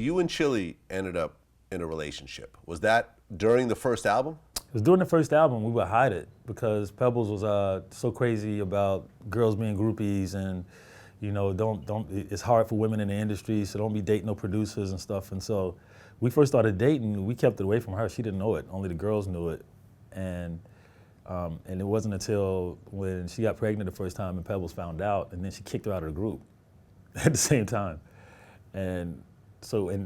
You and Chilli ended up in a relationship. Was that during the first album? It was during the first album. We would hide it because Pebbles was so crazy about girls being groupies and, you know, it's hard for women in the industry, so don't be dating no producers and stuff. And so we first started dating, we kept it away from her. She didn't know it, only the girls knew it. And it wasn't until when she got pregnant the first time and Pebbles found out, and then she kicked her out of the group at the same time. And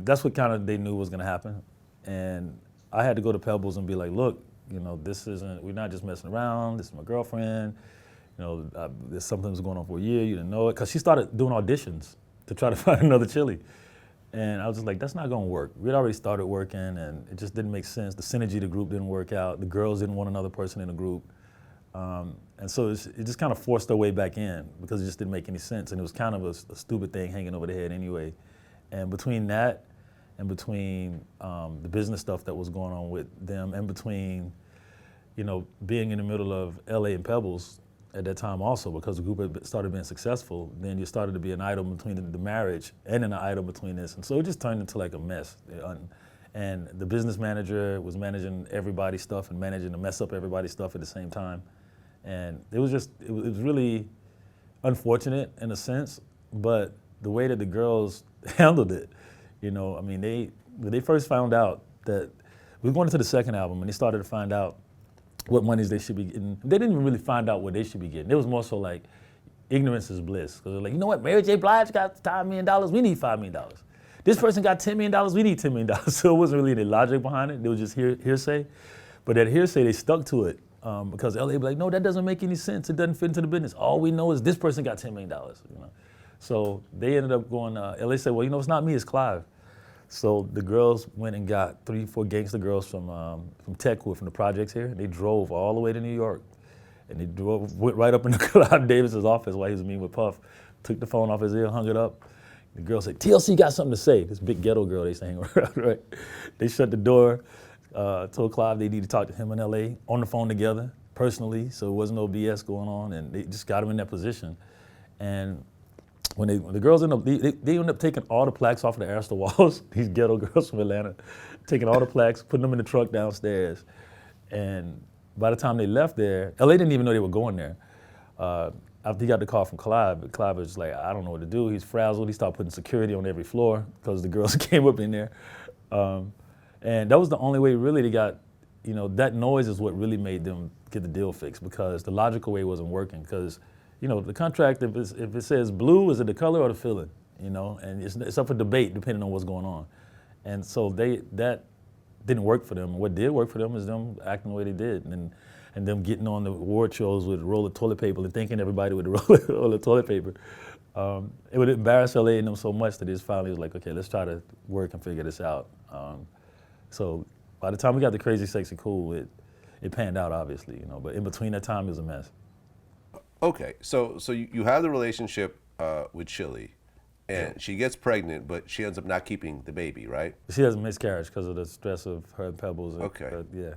that's what kind of they knew was gonna happen. And I had to go to Pebbles and be like, look, you know, we're not just messing around, this is my girlfriend. You know, there's something that's going on for a year, you didn't know it. Cause she started doing auditions to try to find another Chilli. And I was just like, that's not gonna work. We'd already started working and it just didn't make sense. The synergy of the group didn't work out. The girls didn't want another person in the group. And so it just kind of forced their way back in because it just didn't make any sense. And it was kind of a stupid thing hanging over the head anyway. And between that and between the business stuff that was going on with them and between, you know, being in the middle of LA and Pebbles at that time also, because the group had started being successful, then you started to be an item between the marriage and then an item between this. And so it just turned into like a mess. And the business manager was managing everybody's stuff and managing to mess up everybody's stuff at the same time. And it was really unfortunate in a sense, but the way that the girls handled it, you know, I mean, when they first found out that we were going into the second album and they started to find out what monies they should be getting. They didn't even really find out what they should be getting. It was more so like ignorance is bliss. Because they're like, you know what, Mary J. Blige got $5 million, we need $5 million. This person got $10 million, we need $10 million. So it wasn't really any logic behind it. It was just hearsay. But that hearsay, they stuck to it because LA be like, no, that doesn't make any sense. It doesn't fit into the business. All we know is this person got $10 million. You know? So they ended up going, LA said, well, you know, it's not me, it's Clive. So the girls went and got 3, 4 gangster girls from Techwood, from the projects here. They drove all the way to New York. And they went right up into Clive Davis's office while he was meeting with Puff, took the phone off his ear, hung it up. The girl said, TLC got something to say. This big ghetto girl they used to hang around, right? They shut the door, told Clive they need to talk to him in LA on the phone together, personally, so it wasn't no BS going on, and they just got him in that position. And when the girls they end up taking all the plaques off of the Astor walls, these ghetto girls from Atlanta, taking all the plaques, putting them in the truck downstairs. And by the time they left there, LA didn't even know they were going there. After he got the call from Clive was just like, I don't know what to do. He's frazzled. He started putting security on every floor because the girls came up in there. And that was the only way really they got, you know, that noise is what really made them get the deal fixed because the logical way wasn't working because, you know, the contract, if it says blue, is it the color or the filling? You know, and it's up for debate depending on what's going on. And so that didn't work for them. What did work for them is them acting the way they did and them getting on the award shows with a roll of toilet paper and thanking everybody with a roll of toilet paper. It would embarrass LA and them so much that it just finally was like, okay, let's try to work and figure this out. So by the time we got the Crazy Sexy Cool, it panned out obviously, you know, but in between that time it was a mess. Okay, so you have the relationship with Chilli, and she gets pregnant, but she ends up not keeping the baby, right? She has a miscarriage because of the stress of her and Pebbles. Okay. Yeah.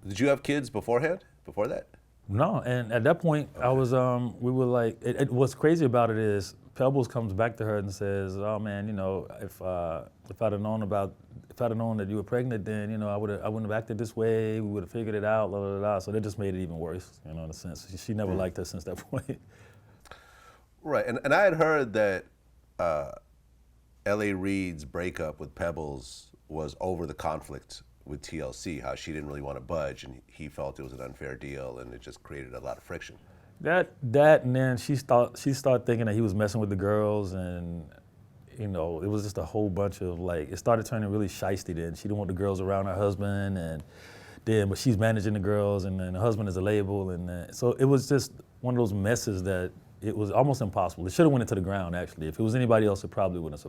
Did you have kids beforehand? Before that? No, and at that point, I was, we were like, what's crazy about it is Pebbles comes back to her and says, oh man, you know, if I'd have known that you were pregnant, then, you know, I wouldn't have acted this way, we would have figured it out, blah, blah, blah. So that just made it even worse, you know, in a sense. She never liked her since that point. Right, and I had heard that L.A. Reid's breakup with Pebbles was over the conflict with TLC, how she didn't really want to budge, and he felt it was an unfair deal, and it just created a lot of friction. That, and then she started thinking that he was messing with the girls, and you know, it was just a whole bunch of like, it started turning really shiesty then. She didn't want the girls around her husband, but she's managing the girls, and then the husband is a label, and so it was just one of those messes that it was almost impossible. It should have went into the ground actually. If it was anybody else, it probably wouldn't have